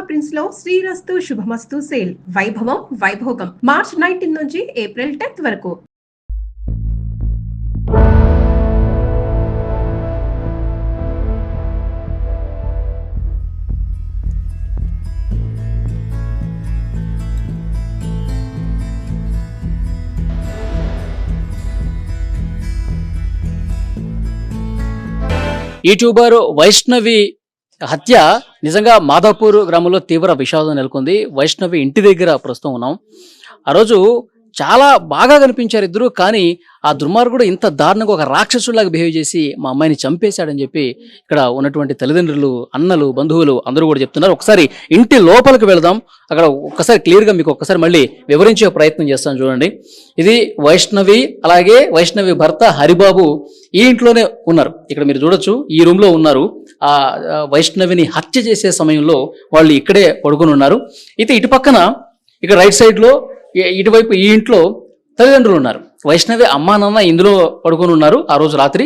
Prince లో శ్రీరస్తు శుభమస్తు sale వైభవం Vaibhogam March 19 నుంచి ఏప్రిల్ 10 వరకు. యూట్యూబర్ వైష్ణవి హత్య నిజంగా మాదాపూర్ గ్రామంలో తీవ్ర విషాదం నెలకొంది. వైష్ణవి ఇంటి దగ్గర ప్రస్తుతం ఉన్నాం. ఆ రోజు చాలా బాగా కనిపించారు ఇద్దరు. కానీ ఆ దుర్మార్గుడు ఇంత దారుణంగా ఒక రాక్షసులాగా బిహేవ్ చేసి మా అమ్మాయిని చంపేశాడని చెప్పి ఇక్కడ ఉన్నటువంటి తల్లిదండ్రులు, అన్నలు, బంధువులు అందరూ కూడా చెప్తున్నారు. ఒకసారి ఇంటి లోపలికి వెళదాం. అక్కడ ఒక్కసారి క్లియర్గా మీకు ఒక్కసారి మళ్ళీ వివరించే ప్రయత్నం చేస్తాను. చూడండి, ఇది వైష్ణవి, అలాగే వైష్ణవి భర్త హరిబాబు ఈ ఇంట్లోనే ఉన్నారు. ఇక్కడ మీరు చూడొచ్చు, ఈ రూమ్ లో ఉన్నారు. ఆ వైష్ణవిని హత్య చేసే సమయంలో వాళ్ళు ఇక్కడే పడుకుని ఉన్నారు. అయితే ఇటు పక్కన ఇక్కడ రైట్ సైడ్ లో ఇటువైపు ఈ ఇంట్లో తల్లిదండ్రులు ఉన్నారు. వైష్ణవి అమ్మా నాన్న ఇందులో పడుకొని ఉన్నారు. ఆ రోజు రాత్రి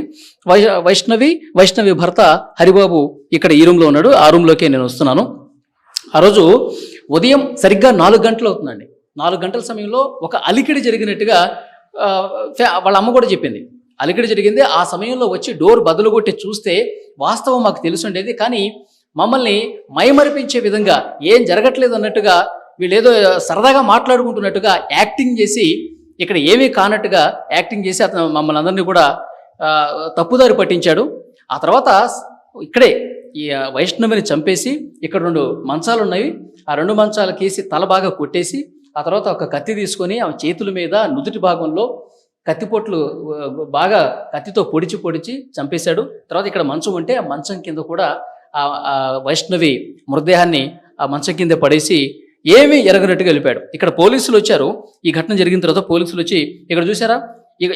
వైష్ణవి భర్త హరిబాబు ఇక్కడ ఈ రూమ్ లో ఉన్నాడు. ఆ రూమ్ లోకే నేను వస్తున్నాను. ఆ రోజు ఉదయం సరిగ్గా 4 గంటలు అవుతుందండి. 4 గంటల సమయంలో ఒక అలికిడి జరిగినట్టుగా వాళ్ళ అమ్మ కూడా చెప్పింది. అలికిడి జరిగింది. ఆ సమయంలో వచ్చి డోర్ బదులు కొట్టి చూస్తే వాస్తవం మాకు తెలుసుండేది. కానీ మమ్మల్ని మైమరిపించే విధంగా ఏం జరగట్లేదు అన్నట్టుగా వీళ్ళేదో సరదాగా మాట్లాడుకుంటున్నట్టుగా యాక్టింగ్ చేసి, ఇక్కడ ఏమీ కానట్టుగా యాక్టింగ్ చేసి అతను మమ్మల్ని అందరినీ కూడా తప్పుదారి పట్టించాడు. ఆ తర్వాత ఇక్కడే ఈ వైష్ణవిని చంపేసి ఇక్కడ 2 మంచాలు ఉన్నాయి. ఆ 2 మంచాలకేసి తల బాగా కొట్టేసి ఆ తర్వాత ఒక కత్తి తీసుకొని ఆమె చేతుల మీద నుదుటి భాగంలో కత్తిపోట్లు బాగా కత్తితో పొడిచి చంపేశాడు. తర్వాత ఇక్కడ మంచం ఉంటే ఆ మంచం కింద కూడా ఆ వైష్ణవి మృతదేహాన్ని ఆ మంచం కింద పడేసి ఏమీ ఎరగనట్టుగా వెళ్ళిపోయాడు. ఇక్కడ పోలీసులు వచ్చారు. ఈ ఘటన జరిగిన తర్వాత పోలీసులు వచ్చి ఇక్కడ చూసారా,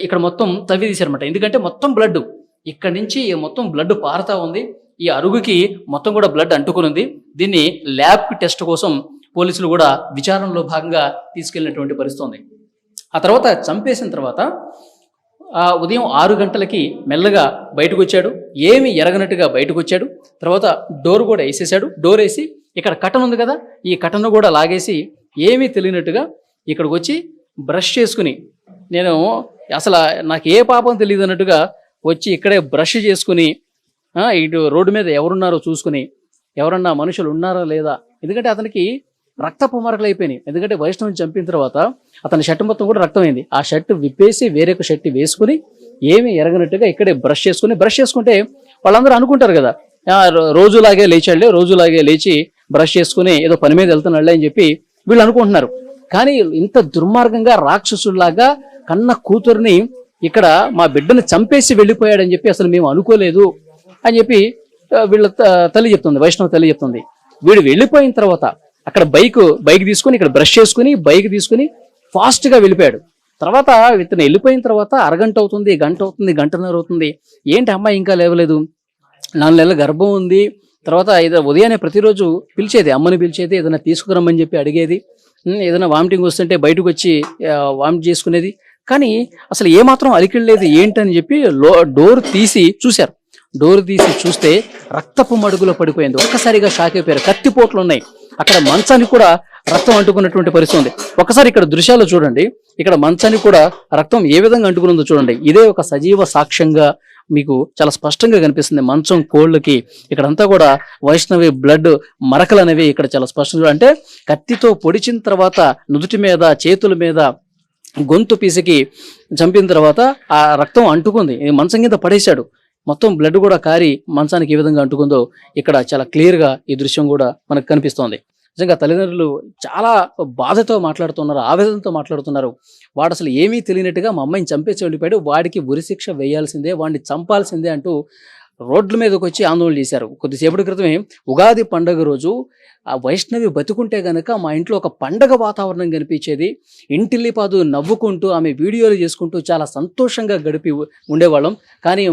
ఇక్కడ మొత్తం తవ్వి తీశారన్నమాట. ఎందుకంటే మొత్తం బ్లడ్ ఇక్కడ నుంచి మొత్తం బ్లడ్ పారుతా ఉంది. ఈ అరుగుకి మొత్తం కూడా బ్లడ్ అంటుకుని ఉంది. దీన్ని ల్యాబ్ టెస్ట్ కోసం పోలీసులు కూడా విచారణలో భాగంగా తీసుకెళ్ళినటువంటి పరిస్థితి ఉంది. ఆ తర్వాత చంపేసిన తర్వాత ఉదయం 6 గంటలకి మెల్లగా బయటకు వచ్చాడు. ఏమి ఎరగనట్టుగా బయటకు వచ్చాడు. తర్వాత డోర్ కూడా వేసేసాడు. డోర్ వేసి ఇక్కడ కటన్ ఉంది కదా, ఈ కటన్ కూడా లాగేసి ఏమీ తెలియనట్టుగా ఇక్కడికి వచ్చి బ్రష్ చేసుకుని, నేను అసలు నాకు ఏ పాపం తెలియదు అన్నట్టుగా వచ్చి ఇక్కడే బ్రష్ చేసుకుని ఇటు రోడ్డు మీద ఎవరున్నారో చూసుకుని ఎవరన్నా మనుషులు ఉన్నారా లేదా, ఎందుకంటే అతనికి రక్తపు మరకలు అయిపోయినాయి. ఎందుకంటే వైష్ణవిని చంపిన తర్వాత అతని షర్ట్ మొత్తం కూడా రక్తమైంది. ఆ షర్ట్ విప్పేసి వేరొక షర్ట్ వేసుకుని ఏమీ ఎరగనట్టుగా ఇక్కడే బ్రష్ చేసుకుంటే వాళ్ళందరూ అనుకుంటారు కదా, రోజులాగే లేచి బ్రష్ చేసుకుని ఏదో పని మీద వెళ్తున్నాళ్ళే అని చెప్పి వీళ్ళు అనుకుంటున్నారు. కానీ ఇంత దుర్మార్గంగా రాక్షసుల్లాగా కన్న కూతుర్ని ఇక్కడ మా బిడ్డను చంపేసి వెళ్ళిపోయాడని చెప్పి అసలు మేము అనుకోలేదు అని చెప్పి వీళ్ళ తల్లి చెప్తుంది, వైష్ణవ తల్లి చెప్తుంది. వీడు వెళ్ళిపోయిన తర్వాత అక్కడ బైక్ తీసుకుని ఇక్కడ బ్రష్ చేసుకుని బైక్ తీసుకుని ఫాస్ట్ గా వెళ్ళిపోయాడు. తర్వాత ఇతను వెళ్ళిపోయిన తర్వాత అరగంట అవుతుంది, గంట అవుతుంది, గంటన్నర అవుతుంది. ఏంటి అమ్మాయి ఇంకా లేవలేదు, 4 నెలల గర్భం ఉంది. తర్వాత ఉదయాన్నే ప్రతిరోజు పిలిచేది, అమ్మని పిలిచేది, ఏదైనా తీసుకురమ్మని చెప్పి అడిగేది. ఏదైనా వామిటింగ్ వస్తుంటే బయటకు వచ్చి వామిట్ చేసుకునేది. కానీ అసలు ఏమాత్రం అలికిడలేదు ఏంటని చెప్పి డోర్ తీసి చూశారు. డోర్ తీసి చూస్తే రక్తపు మడుగులో పడిపోయింది. ఒక్కసారిగా షాక్ అయిపోయారు. కత్తిపోట్లు ఉన్నాయి. అక్కడ మంచానికి కూడా రక్తం అంటుకున్నటువంటి పరిస్థితి ఉంది. ఒకసారి ఇక్కడ దృశ్యాలు చూడండి. ఇక్కడ మంచానికి కూడా రక్తం ఏ విధంగా అంటుకున్నదో చూడండి. ఇదే ఒక సజీవ సాక్ష్యంగా మీకు చాలా స్పష్టంగా కనిపిస్తుంది. మంచం కోళ్ళకి ఇక్కడంతా కూడా వైష్ణవి బ్లడ్ మరకలు అనేవి ఇక్కడ చాలా స్పష్టంగా, అంటే కత్తితో పొడిచిన తర్వాత నుదుటి మీద, చేతుల మీద, గొంతు పీసికి చంపిన తర్వాత ఆ రక్తం అంటుకుంది. మంచం కింద పడేశాడు. మొత్తం బ్లడ్ కూడా కారి మంచానికి ఏ విధంగా అంటుకుందో ఇక్కడ చాలా క్లియర్ గా ఈ దృశ్యం కూడా మనకు కనిపిస్తోంది. నిజంగా తల్లిదండ్రులు చాలా బాధతో మాట్లాడుతున్నారు, ఆవేదనతో మాట్లాడుతున్నారు. వాడు అసలు ఏమీ తెలియనట్టుగా మా అమ్మాయిని చంపేసి వెళ్ళిపోయాడు, వాడికి ఉరిశిక్ష వేయాల్సిందే, వాడిని చంపాల్సిందే అంటూ రోడ్ల మీదకి వచ్చి ఆందోళన చేశారు. కొద్దిసేపటి క్రితమే ఉగాది పండుగ రోజు ఆ వైష్ణవి బతుకుంటే గనక మా ఇంట్లో ఒక పండగ వాతావరణం కనిపించేది. ఇంటిల్లిపాదు నవ్వుకుంటూ ఆమె వీడియోలు చేసుకుంటూ చాలా సంతోషంగా గడిపి ఉండేవాళ్ళం. కానీ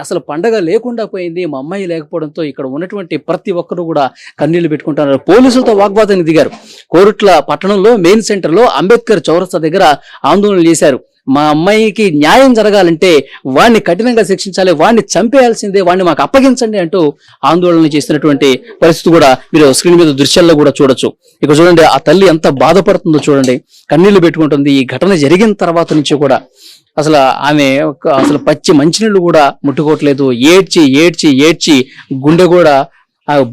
అసలు పండగ లేకుండా పోయింది. మా అమ్మాయి లేకపోవడంతో ఇక్కడ ఉన్నటువంటి ప్రతి ఒక్కరు కూడా కన్నీళ్లు పెట్టుకుంటున్నారు. పోలీసులతో వాగ్వాదానికి దిగారు. కోరుట్ల పట్టణంలో మెయిన్ సెంటర్లో అంబేద్కర్ చౌరస్తా దగ్గర ఆందోళన చేశారు. మా అమ్మాయికి న్యాయం జరగాలంటే వాడిని కఠినంగా శిక్షించాలి, వాడిని చంపేయాల్సిందే, వాడిని మాకు అప్పగించండి అంటూ ఆందోళన చేస్తున్నటువంటి పరిస్థితి కూడా మీరు స్క్రీన్ మీద దృశ్యాల్లో కూడా చూడొచ్చు. ఇక చూడండి ఆ తల్లి ఎంత బాధపడుతుందో చూడండి, కన్నీళ్లు పెట్టుకుంటుంది. ఈ ఘటన జరిగిన తర్వాత నుంచి కూడా అసలు ఆమె అసలు పచ్చి మంచినీళ్ళు కూడా ముట్టుకోవట్లేదు. ఏడ్చి ఏడ్చి ఏడ్చి గుండె కూడా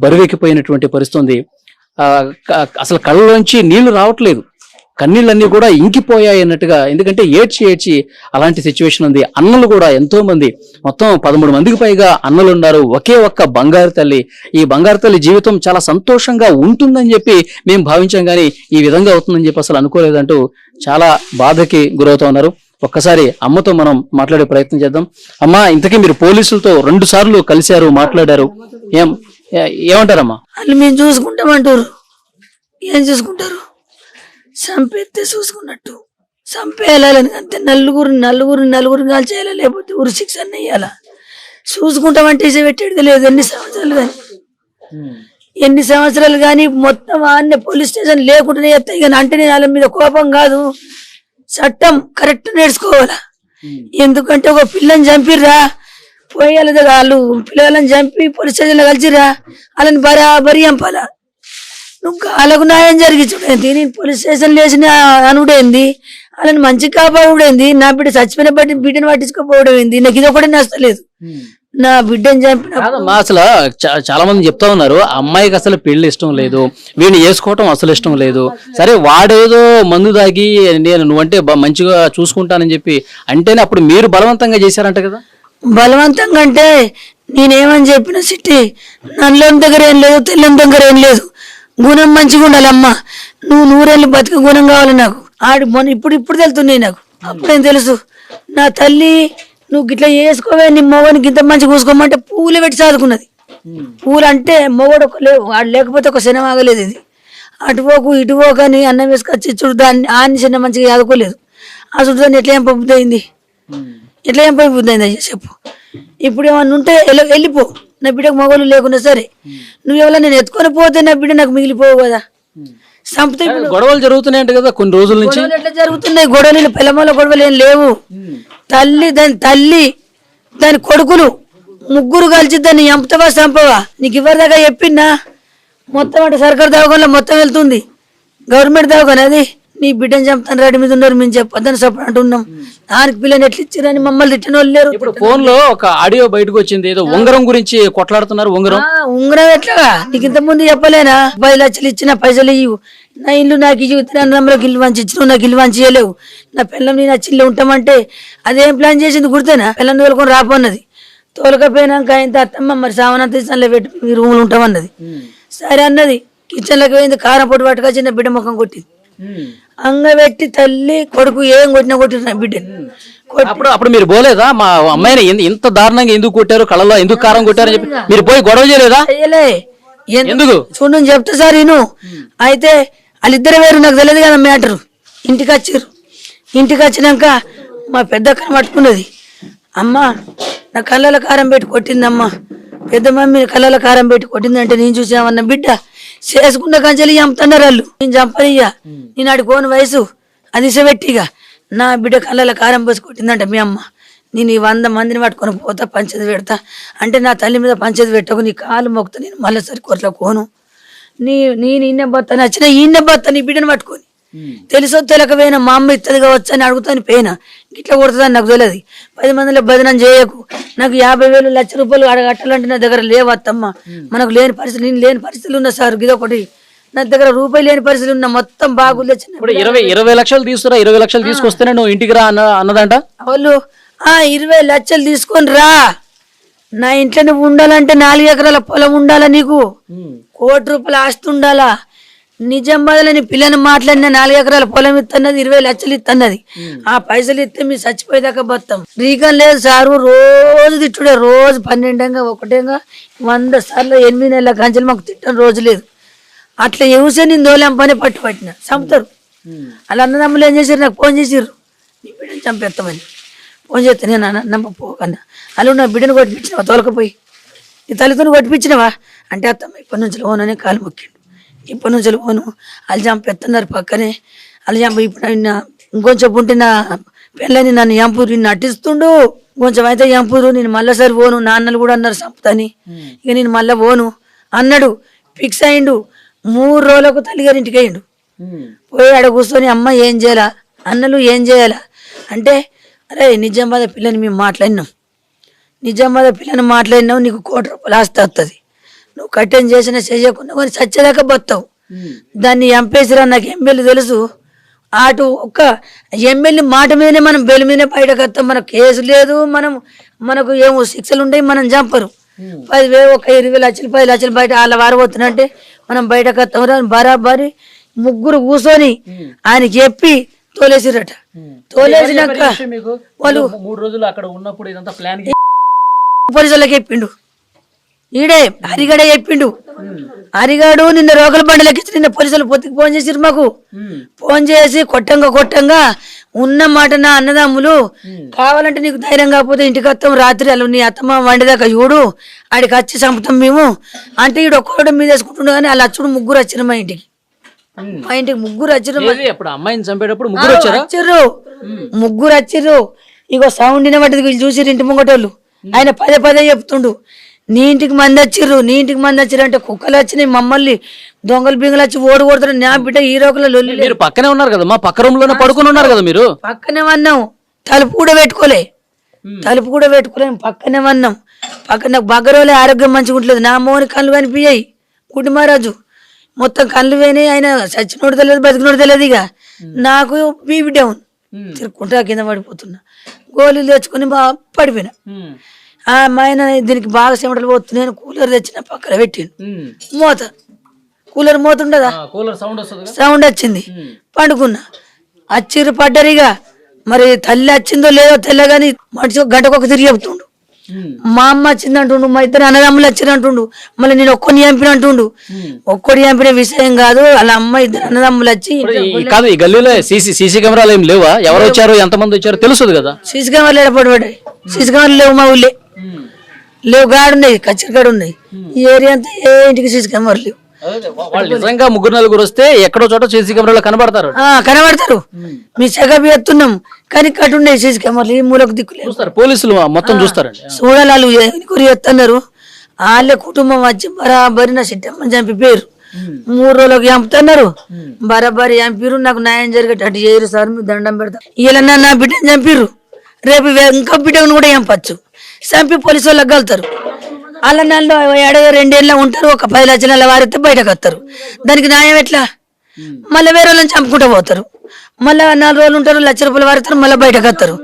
బరువెక్కిపోయినటువంటి పరిస్థితి ఉంది. అసలు కళ్ళలోంచి నీళ్లు రావట్లేదు, కన్నీళ్ళన్నీ కూడా ఇంకిపోయాయి అన్నట్టుగా. ఎందుకంటే ఏడ్చి ఏడ్చి అలాంటి సిచ్యువేషన్ ఉంది. అన్నలు కూడా ఎంతో మంది, మొత్తం 13 మందికి పైగా అన్నలు ఉన్నారు. ఒకే ఒక్క బంగారు తల్లి. ఈ బంగారు తల్లి జీవితం చాలా సంతోషంగా ఉంటుందని చెప్పి మేము భావించాం, కానీ ఈ విధంగా అవుతుందని చెప్పి అసలు అనుకోలేదంటూ చాలా బాధకి గురవుతా ఉన్నారు. ఒక్కసారి అమ్మతో మనం మాట్లాడే ప్రయత్నం చేద్దాం. అమ్మా, ఇంతకీ మీరు పోలీసులతో 2 సార్లు కలిశారు, మాట్లాడారు, ఏమంటారమ్మా? వాళ్ళు మేము చూసుకుంటామంటారు. ఏం చూసుకుంటారు? చంపేస్తే చూసుకున్నట్టు చంపేయాలని అంతే. నలుగురు కాల్చేయాలి, లేకపోతే ఊరు శిక్ష అయ్యాలా. చూసుకుంటామంటే పెట్టేది లేదు. ఎన్ని సంవత్సరాలు కానీ మొత్తం ఆన్నే పోలీస్ స్టేషన్ లేకుండానే ఎత్తాయి. కానీ అంటే నేను వాళ్ళ మీద కోపం కాదు, చట్టం కరెక్ట్ నేర్చుకోవాలా. ఎందుకంటే ఒక పిల్లని చంపిర్రా, పోయాలి వాళ్ళు పిల్లలను చంపి పోలీస్ స్టేషన్లో కలిసిరా, వాళ్ళని బరాబరి చంపాలా. నువ్వు వాళ్ళకు న్యాయం జరిగి చూడేంది, నేను పోలీస్ స్టేషన్ లేచిన అనుడేంది, వాళ్ళని మంచి కాపాడుడేంది, నా బిడ్డ చచ్చిపోయిన బిడ్డను పట్టించుకోపోవడం ఏంది. నాకు ఇది ఒకటే నచ్చలేదు. నా బిడ్డని చంపిన అసలు చాలా మంది చెప్తా ఉన్నారు, అమ్మాయికి అసలు పెళ్లి ఇష్టం లేదు, వీడిని వేసుకోవటం అసలు ఇష్టం లేదు. సరే వాడేదో మందు దాగి నువ్వంటే మంచిగా చూసుకుంటానని చెప్పి అంటేనే అప్పుడు మీరు బలవంతంగా చేశారంట కదా. బలవంతంగా అంటే నేనేమని చెప్పిన సిట్టి, నల్లని దగ్గర ఏం లేదు, తెల్లని దగ్గర ఏం లేదు, గుణం మంచిగా ఉండాలి. అమ్మ నువ్వు 100 ఏళ్ళు బతికి గుణం కావాలి నాకు. ఇప్పుడు తెలుతున్నాయి నాకు, అప్పుడేం తెలుసు. నా తల్లి నువ్వు గిట్లా చేసుకోవే, నీ మొగనికి ఇంత మంచిగా చూసుకోమంటే పూలు పెట్టి చదువుకున్నది. పూలు అంటే మొగడు వాడు లేకపోతే ఒక సినిమా ఆగలేదు. ఇది అటుపోకు ఇటుపోకు అని అన్నం వేసుకొచ్చి చుడు దాన్ని ఆన్ని చిన్న మంచిగా చదువుకోలేదు. ఆ చుట్టూ దాన్ని ఎట్లా ఏం బుద్ధి అయింది, ఎట్లా ఏం బుద్ధి అయింది అయ్యా చెప్పు. ఇప్పుడు ఏమన్నా ఉంటే వెళ్ళిపో, నా బిడ్డకు మొగలు లేకున్నా సరే. నువ్వు ఎవరైనా నేను ఎత్తుకొని పోతే నా బిడ్డ నాకు మిగిలిపోవు కదా. సంపద గొడవలు జరుగుతున్నాయంట కదా కొన్ని రోజుల నుంచి. ఎట్లా జరుగుతున్నాయి గొడవలు? పిల్లమ్మల గొడవలు ఏం లేవు. తల్లి దాని కొడుకులు 3 కలిసి దాన్ని చంపుతావా చంపవా? నీకు ఇవ్వరిదాకా చెప్పిందా? మొత్తం అంటే సర్కారు దవాఖానలో మొత్తం వెళ్తుంది, గవర్నమెంట్ దవాఖాన. అది నీ బిడ్డను చంపుతాను రెడీ మీద ఉన్నారు, మేము చెప్పొద్దని సపోర్ట్ అంటున్నాం. దానికి పిల్లని ఎట్లా ఇచ్చారని మమ్మల్ని తిట్టిన వాళ్ళు లేరు. ఇప్పుడు ఫోన్ లో ఒక ఆడియో బయటకు వచ్చింది, ఏదో ఉంగరం గురించి కొట్లాడుతున్నారు. ఉంగరం ఎట్లా? నీకు ఇంత ముందు చెప్పలేనా? 10 లక్షలు ఇచ్చిన పైసలు ఇవ్వు, నా ఇల్లు నాకు ఇచ్చినందులోకి ఇల్లు మంచి ఇచ్చినావు, నాకు ఇల్లు మంచి చేయలేవు, నా పిల్లం నేను చిల్లు ఉంటామంటే అదేం ప్లాన్ చేసింది గుర్తేనా? పిల్లని తోలుకొని రాపోన్నది. తోలకపోయినాక ఆయన అత్తమ్మ మరి సామానంత ఇస్తానులే పెట్టి మీ రూములు ఉంటామన్నది. సరే అన్నది. కిచెన్లోకి పోయింది, కారం పొట్టు పట్టుకొచ్చి చిన్న బిడ్డ ముఖం కొట్టింది. అంగబెట్టి తల్లి కొడుకు ఏం కొట్టినా కొట్టిన బిడ్డని. అప్పుడు మీరు పోలేదా? మా అమ్మాయిని ఇంత దారుణంగా ఎందుకు కొట్టారు, కళ్ళలో ఎందుకు కారం కొట్టారని చెప్పి మీరు పోయి గొడవ చేయలేదా? ఎందుకు చూడు చెప్తా సార్ నేను. అయితే వాళ్ళిద్దరు వేరు, నాకు తెలియదు కదా మ్యాటరు. ఇంటికి వచ్చారు. ఇంటికి వచ్చినాక మా పెద్ద అక్కని పట్టుకున్నది. అమ్మ నా కళ్ళల కారం పెట్టి కొట్టిందమ్మా, పెద్ద మమ్మీ కళ్ళల కారం పెట్టి కొట్టిందంటే నేను చూసామన్న బిడ్డ చేసుకున్న కంచెలు చంపుతున్నారు వాళ్ళు. నేను చంపనియ్యా, నేను ఆడుకోని వయసు అది ఇసబెట్టిగా నా బిడ్డ కళ్ళల కారం పోసి కొట్టిందంట మీ అమ్మ. నేను ఈ 100 మందిని పట్టుకొని పోతా, పంచేది పెడతా అంటే నా తల్లి మీద పంచేది పెట్టకు, నీ కాలు మొక్కుతా, నేను మళ్ళీ సరి కొట్ల కోను. నేను ఈయన బత్తా నచ్చిన ఈయన బత్తా నీ బిడ్డను పట్టుకొని. తెలుసో తెలకపోయినా మా అమ్మ ఇత్తది కావచ్చు అని అడుగుతాను పోయినా, ఇట్లా కొడుతుందని నాకు తెలియదు. 10 మందిలో బదనం చేయకు. నాకు 50,000 లక్ష రూపాయలు అడగట్టాలంటే నా దగ్గర లేవత్తమ్మ. మనకు లేని పరిస్థితులు, నేను లేని పరిస్థితులు ఉన్నా సార్. ఇదొకటి నా దగ్గర రూపాయి లేని పరిస్థితులు ఉన్నా, మొత్తం బాగులే. 20 లక్షలు తీసుకురా, 20 లక్షలు తీసుకొస్తేనే నువ్వు ఇంటికి రా అన్నదంట వాళ్ళు. 20 లక్షలు తీసుకొని రా, నా ఇంట్లో నువ్వు ఉండాలంటే 4 ఎకరాల పొలం ఉండాలా, నీకు 1 కోటి రూపాయల ఆస్తి ఉండాలా. నిజం బదులని పిల్లని మాట్లాడిన 4 ఎకరాల పొలం ఇస్తున్నది, 20 లక్షలు ఇస్తున్నది. ఆ పైసలు ఇస్తే మీరు చచ్చిపోయేదాకా బతాం. రీకం లేదు సారు, రోజు తిట్టుడే, రోజు 12 ఒకటేగా 100 సార్లు 8 నెలల కంచెలు మాకు తిట్టని రోజు లేదు. అట్లా ఎవసే నేను దోలేం పని పట్టిన చంపుతారు. అలా అన్నదమ్ములు ఏం చేశారు, నాకు ఫోన్ చేసిర్రు, నీ బిడ్డను చంపేస్తామని. ఫోన్ చేస్తే నేను నమ్మపోకన్నా, అలా నా బిడ్డను కొట్టిపించినవా, తోలకపోయి నీ తల్లితో కొట్టిపించినవా అంటే అత్తమ్మ ఇప్పటి నుంచి లోననే కాలు మొక్కిండు, ఇప్పటి నుంచి పోను. వాళ్ళు చంపేస్తున్నారు పక్కనే, వాళ్ళు చంప. ఇప్పుడు ఇంకొంచెం ఉంటే నా పెళ్ళని నన్ను ఎంపూరు నటిస్తుండు, కొంచెం అయితే ఎంపూరు, నేను మళ్ళీసారి పోను, నాన్నలు కూడా అన్నారు చంపుతాని, ఇక నేను మళ్ళీ పోను అన్నాడు. ఫిక్స్ అయిండు. 3 రోజులకు తల్లిగారింటికి అయ్యిండు. పోయి ఆడ కూర్చొని అమ్మ ఏం చేయాలా, అన్నలు ఏం చేయాలా అంటే, అరే నిజామాబాద్ పిల్లని మేము మాట్లాడినాం, నిజామాబాద్ పిల్లని మాట్లాడినావు, నీకు 1 కోటి రూపాయలు ఆస్తి వస్తుంది, నువ్వు కట్టెన్ చేసినా చేయకుండా కానీ చచ్చేదాకా బతావు. దాన్ని ఎంపేసిరా, నాకు ఎమ్మెల్యే తెలుసు, అటు ఒక్క ఎమ్మెల్యే మాట మీదనే మనం బెయిల్ మీదనే బయటకు వస్తాం, మనకు కేసు లేదు, మనకు ఏమో శిక్షలు ఉంటాయి, మనం చంపరు. 10,000 ఒక 20 లక్షలు 10 లక్షలు బయట వాళ్ళ వారు పోతున్నట్టే మనం బయటకు వస్తాం. బరాబరి 3 కూర్చొని ఆయన చెప్పి తోలేసిరట. తోలేసినాక వాళ్ళు 3 రోజులు అక్కడ ఉన్నప్పుడు ఇదంతా ప్లాన్ పోలీసులకు చెప్పిండు, ఈడే హరిగాడే చెప్పిండు. హరిగాడు నిన్న రోకల బండిలోకి నిన్న పోలీసులు పొత్తికి ఫోన్ చేసిరు మాకు. ఫోన్ చేసి కొట్టంగా ఉన్న మాట, నా అన్నదమ్ములు కావాలంటే నీకు ధైర్యం కాకపోతే ఇంటికి వస్తాం, రాత్రి అలా నీ అత్తమ్మ వండిదాకా చూడు, ఆడికి వచ్చి చంపుతాం మేము అంటే, ఈడు ఒక్కడు మీద వేసుకుంటుండే కానీ వాళ్ళ అచ్చుడు 3 వచ్చిరు మా ఇంటికి. మా ఇంటికి 3 వచ్చిరు. అప్పుడు అమ్మాయిని చంపేటప్పుడు 3 వచ్చిర్రు. 3 వచ్చిర్రు. ఇగో సౌండ్ వినబట్టి వీళ్ళు చూసిరు ఇంటి ముంగటోళ్ళు. ఆయన పదే చెప్తుండు, నీ ఇంటికి మంది వచ్చిర్రు, నీ ఇంటికి మంది వచ్చిర్రు అంటే, కుక్కలు వచ్చినాయి మమ్మల్ని దొంగలు బింగలు వచ్చి ఓడి కొడతారు. నా బిడ్డ ఈ రోకల లొల్లి. మీరు పక్కనే ఉన్నారు కదా, మా పక్క రూమ్ లోనే పడుకుని ఉన్నారు కదా మీరు. పక్కనే వన్నాం, తలుపు కూడా పెట్టుకోలే, పక్కనే వన్నాం. పక్కన నాకు బగ్గరోలే ఆరోగ్యం మంచిగా ఉంటుంది, నా మోని కళ్ళు కనిపించాయి. గుడి మహారాజు మొత్తం కళ్ళు పోయినాయి. ఆయన చచ్చినోడు తెలియదు, బతికినోడు తెలియదు. ఇక నాకు బీపీ డౌన్, తిరుక్కుంటా కింద పడిపోతున్నా, గోళీలు తెచ్చుకుని బాగా పడిపోయినా. మా ఆయన దీనికి బాగా చెమటలు పోతున్నాయి, కూలర్ తెచ్చిన పక్కన పెట్టిండు. మూత కూలర్ మూత ఉండదా, సౌండ్ వచ్చింది, పండుకున్నా. అచ్చిర్రు పడ్డరిగా, మరి తల్లి వచ్చిందో లేదో తెల్లగాని మనిషి గంటకొక తిరిగి చెప్తుండు. మా అమ్మ వచ్చింది అంటుండు, మా 2 అన్నదమ్ములు వచ్చింది అంటుండు, మళ్ళీ నేను ఒక్కడిని చంపిన అంటుండు. ఒక్కడి చంపిన విషయం కాదు, వాళ్ళ అమ్మ 2 అన్నదమ్ములు వచ్చి. కాదు, ఈ గల్లీలో సీసీ కెమెరాలు ఏం లేవా? ఎవరు వచ్చారు, ఎంతమంది వచ్చారు తెలుస్తుంది కదా. సీసీ కెమెరాలు ఏడపడి సీసీ కెమెరాలు లేవు మా ఊళ్ళే, లేవు. గాడు ఉన్నాయి, కచ్చరిగాడు ఉన్నాయి. ఈ ఏరియా అంతా ఏ ఇంటికి సీసీ కెమెరాలు లేవు. వాళ్ళు నిజంగా 3-4 వస్తే ఎక్కడో చోట సీసీ కెమెరాలో కనబడతారు. మీ చెకప్ ఎత్తున్నాం కానీ కట్టున్నాయి సీసీ కెమెరాలు, ఈ మూలకు దిక్కులేదు. పోలీసులు మొత్తం చూస్తారండి, చూడాలి. వాళ్ళు ఎన్నికూరి ఎత్తన్నారు. వాళ్ళే కుటుంబం వచ్చి బరాబరి నా సిట్టమ్మని చంపి పేరు 3 రోజులకు చంపుతున్నారు. బరాబరి చంపిరు, నాకు న్యాయం జరిగేటట్టు చేయరు సార్, మీరు దండం పెడతా. ఇలా నా బిడ్డను చంపిరు, రేపు ఇంకో బిడ్డను కూడా చంపచ్చు. చంపి పోలీసు వాళ్ళకి కలుతారు. వాళ్ళ 2 ఏళ్ళ ఉంటారు, ఒక 10 లక్షల వారితే బయటకు వస్తారు. దానికి న్యాయం ఎట్లా? మళ్ళీ వేరే వాళ్ళని చంపుకుంటూ పోతారు, మళ్ళీ 4 రోజులు ఉంటారు, ₹1,00,000 వారిస్తారు, మళ్ళీ బయటకు వస్తారు.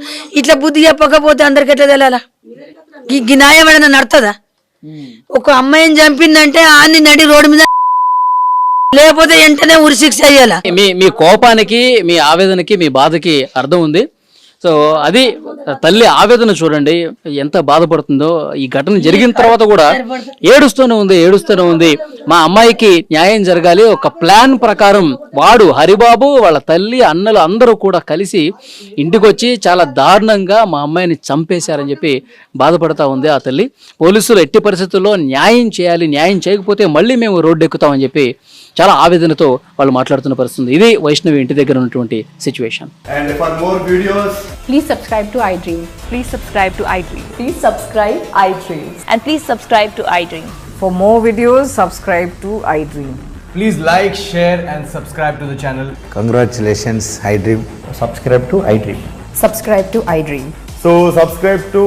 ఇట్లా బుద్ధి చెప్పకపోతే అందరికి ఎట్లా తెలియాలా? ఈ న్యాయం ఏదైనా నడుతుందా? ఒక అమ్మాయిని చంపిందంటే ఆన్ని నడి రోడ్డు మీద, లేకపోతే వెంటనే ఉరి శిక్ష అయ్యాలా. మీ కోపానికి, మీ ఆవేదనకి, మీ బాధకి అర్థం ఉంది. సో అది తల్లి ఆవేదన చూడండి, ఎంత బాధపడుతుందో. ఈ ఘటన జరిగిన తర్వాత కూడా ఏడుస్తూనే ఉంది. మా అమ్మాయికి న్యాయం జరగాలి, ఒక ప్లాన్ ప్రకారం వాడు హరిబాబు, వాళ్ళ తల్లి, అన్నలు అందరూ కూడా కలిసి ఇంటికి వచ్చి చాలా దారుణంగా మా అమ్మాయిని చంపేశారని చెప్పి బాధపడతా ఉంది ఆ తల్లి. పోలీసులు ఎట్టి పరిస్థితుల్లో న్యాయం చేయాలి, న్యాయం చేయకపోతే మళ్ళీ మేము రోడ్డు ఎక్కుతామని చెప్పి చాలా ఆవేదనతో వాళ్ళు మాట్లాడుతున్న పరిస్థితి. ఇది వైష్ణవి ఇంటి దగ్గర ఉన్నటువంటి situation. And for more videos, please subscribe to iDream. Please subscribe to iDream. Please subscribe iDream. And please subscribe to iDream. For more videos, subscribe to iDream. please like, share and subscribe to the channel. Congratulations, iDream. Subscribe to iDream. Subscribe to iDream. So subscribe to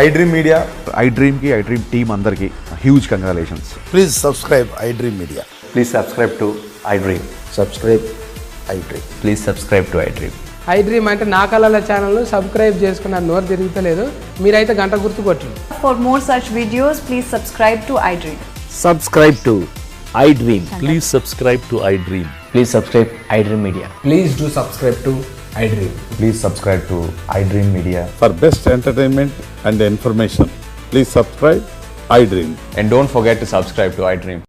iDream Media. iDream ki iDream team andarki huge congratulations. Please subscribe iDream Media. Please subscribe to iDream. Subscribe iDream. Please subscribe to iDream. iDream అంటే నా కళల channel subscribe చేసుకున్న నోరు తిరుగుతలేదు, మీరైతే గంట గుర్తు కొట్టండి. For more such videos, please subscribe to iDream. Subscribe to iDream. Please subscribe to iDream. Please subscribe iDream Media. Please do subscribe to iDream. Please subscribe to iDream Media. For best entertainment and information, please subscribe iDream. And don't forget to subscribe to iDream.